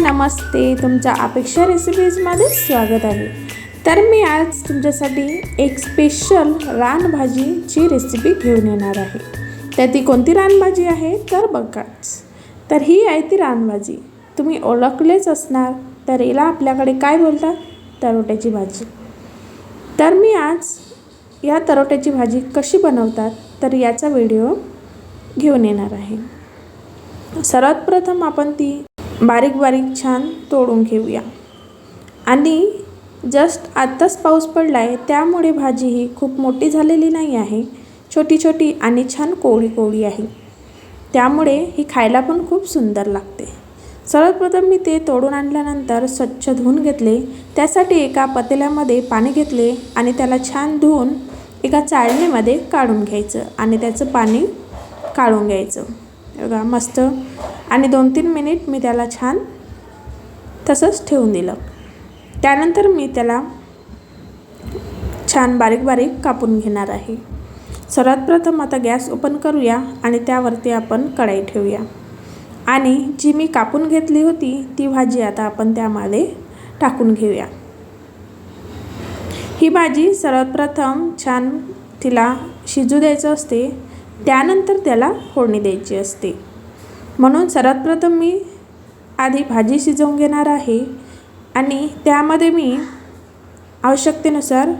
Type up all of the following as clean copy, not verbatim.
नमस्ते, तुमच्या अपेक्षा रेसिपीजमध्ये स्वागत आहे। तर मी आज तुमच्यासाठी एक स्पेशल रानभाजीची रेसिपी घेऊन येणार आहे। तर ती कोणती रानभाजी आहे तर बघाच। तर ही आहे ती रानभाजी, तुम्ही ओळखलेच असणार। तर याला आपल्याकडे काय बोलतात, तरोट्याची भाजी। तर मी आज या तरोट्याची भाजी कशी बनवतात तर याचा व्हिडिओ घेऊन येणार आहे। सर्वात प्रथम आपण ती बारीक बारीक छान तोडून घेऊया। आणि जस्ट आत्ताच पाऊस पडला आहे, त्यामुळे भाजी ही खूप मोठी झालेली नाही आहे, छोटी छोटी आणि छान कोवळी कोवळी आहे। त्यामुळे ही खायला पण खूप सुंदर लागते। सर्वात प्रथम मी ते तोडून आणल्यानंतर स्वच्छ धुवून घेतले। त्यासाठी एका पातेल्यामध्ये पाणी घेतले आणि त्याला छान धुवून एका चाळणीमध्ये काढून घ्यायचं आणि त्याचं पाणी काढून घ्यायचं बघा मस्त। आणि 2-3 मिनिट मी त्याला छान तसंच ठेवून दिलं। त्यानंतर मी त्याला छान बारीक बारीक कापून घेणार आहे। सर्वात प्रथम आता गॅस ओपन करूया आणि त्यावरती आपण कढई ठेवूया आणि जी मी कापून घेतली होती ती भाजी आता आपण त्यामध्ये टाकून घेऊया। ही भाजी सर्वात प्रथम छान तिला शिजू द्यायचं असते, त्यानंतर त्याला फोडणी द्यायची असते। म्हणून सर्वात प्रथम मी आधी भाजी शिजवून घेणार आहे आणि त्यामध्ये मी आवश्यकतेनुसार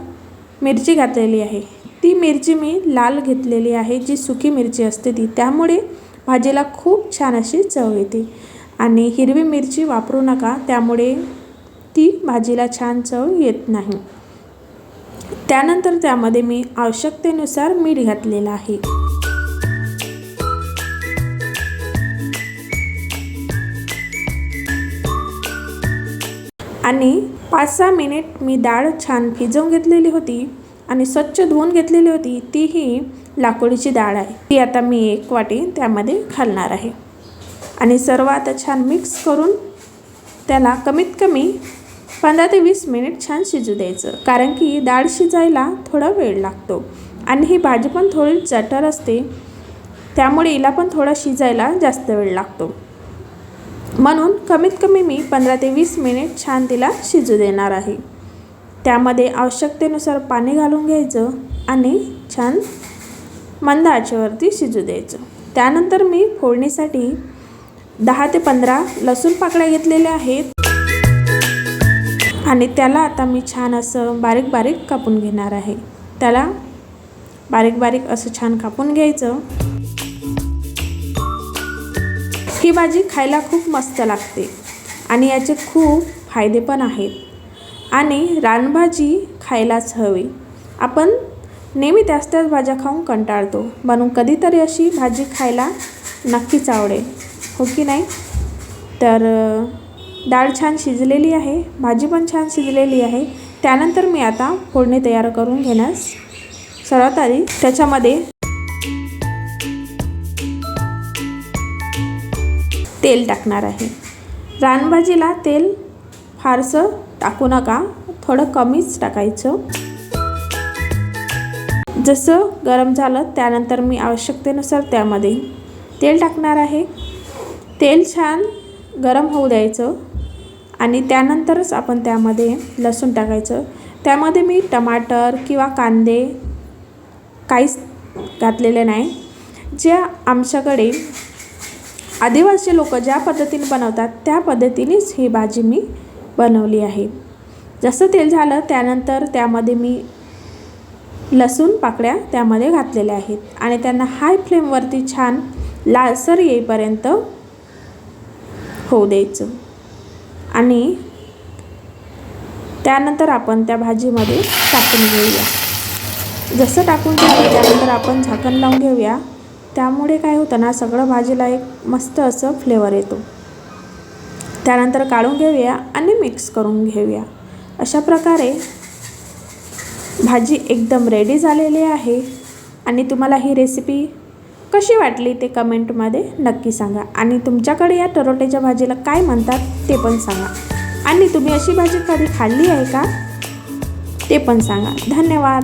मिरची घातलेली आहे। ती मिरची मी लाल घेतलेली आहे, जी सुकी मिरची असते ती, त्यामुळे भाजीला खूप छान अशी चव येते। आणि हिरवी मिरची वापरू नका, त्यामुळे ती भाजीला छान चव येत नाही। त्यानंतर त्यामध्ये मी आवश्यकतेनुसार मीठ घातलेलं आहे। आणि 5-6 मिनिट मी डाळ छान भिजवून घेतलेली होती आणि स्वच्छ धुवून घेतलेली होती। ती ही लाकोडीची डाळ आहे, ती आता मी 1 वाटी त्यामध्ये घालणार आहे आणि सर्व आता छान मिक्स करून त्याला कमीत कमी 15 ते 20 मिनिट छान शिजू द्यायचं, कारण की डाळ शिजायला थोडा वेळ लागतो आणि ही भाजी पण थोडी जटर असते, त्यामुळे हिला पण थोडा शिजायला जास्त वेळ लागतो। म्हणून कमीत कमी मी 15 ते 20 मिनिट छान तिला शिजू देणार आहे। त्यामध्ये आवश्यकतेनुसार पाणी घालून घ्यायचं आणि छान मंद आचेवरती शिजू द्यायचं। त्यानंतर मी फोडणीसाठी 10 ते 15 लसूण पाकळ्या घेतलेल्या आहेत आणि त्याला आता मी छान असं बारीक बारीक कापून घेणार आहे। त्याला बारीक बारीक असं छान कापून घ्यायचं। ही भाजी खायला खूप मस्त लागते आणि याचे खूप फायदे पण आहेत आणि रानभाजी खायलाच हवी। आपण नेहमी त्याच भाज्या खाऊन कंटाळतो, म्हणून कधीतरी अशी भाजी खायला नक्कीच आवडेल, हो की नाही। तर डाळ छान शिजलेली आहे, भाजी पण छान शिजलेली आहे। त्यानंतर मी आता फोडणी तयार करून घेण्यास सर्वात आधी त्याच्यामध्ये तेल टाकणार आहे। रानभाजीला तेल फारसं टाकू नका, थोडं कमीच टाकायचं। जसं गरम झालं त्यानंतर मी आवश्यकतेनुसार त्यामध्ये तेल टाकणार आहे। तेल छान गरम होऊ द्यायचं आणि त्यानंतरच आपण त्यामध्ये लसूण टाकायचं। त्यामध्ये मी टमाटर किंवा कांदे काहीच घातलेले नाही। ज्या आमच्याकडे आदिवासी लोक ज्या पद्धतीने बनवतात त्या पद्धतीनेच ही भाजी मी बनवली आहे। जसं तेल झालं त्यानंतर त्यामध्ये मी लसूण पाकळ्या त्यामध्ये घातलेल्या आहेत आणि त्यांना हाय फ्लेमवरती छान लालसर येईपर्यंत होऊ द्यायचं। आणि त्यानंतर आपण त्या भाजीमध्ये टाकून घेऊया। जसं टाकून घेऊ त्यानंतर आपण झाकण लावून घेऊया, त्यामुळे काय होतं ना, सगळं भाजीला एक मस्त असं फ्लेवर येतो। त्यानंतर काढून घेऊया आणि मिक्स करून घेऊया। अशा प्रकारे भाजी एकदम रेडी झालेली आहे। आणि तुम्हाला ही रेसिपी कशी वाटली ते कमेंटमध्ये नक्की सांगा आणि तुमच्याकडे या तरोट्याच्या भाजीला काय म्हणतात ते पण सांगा आणि तुम्ही अशी भाजी कधी खाल्ली आहे का ते पण सांगा। धन्यवाद।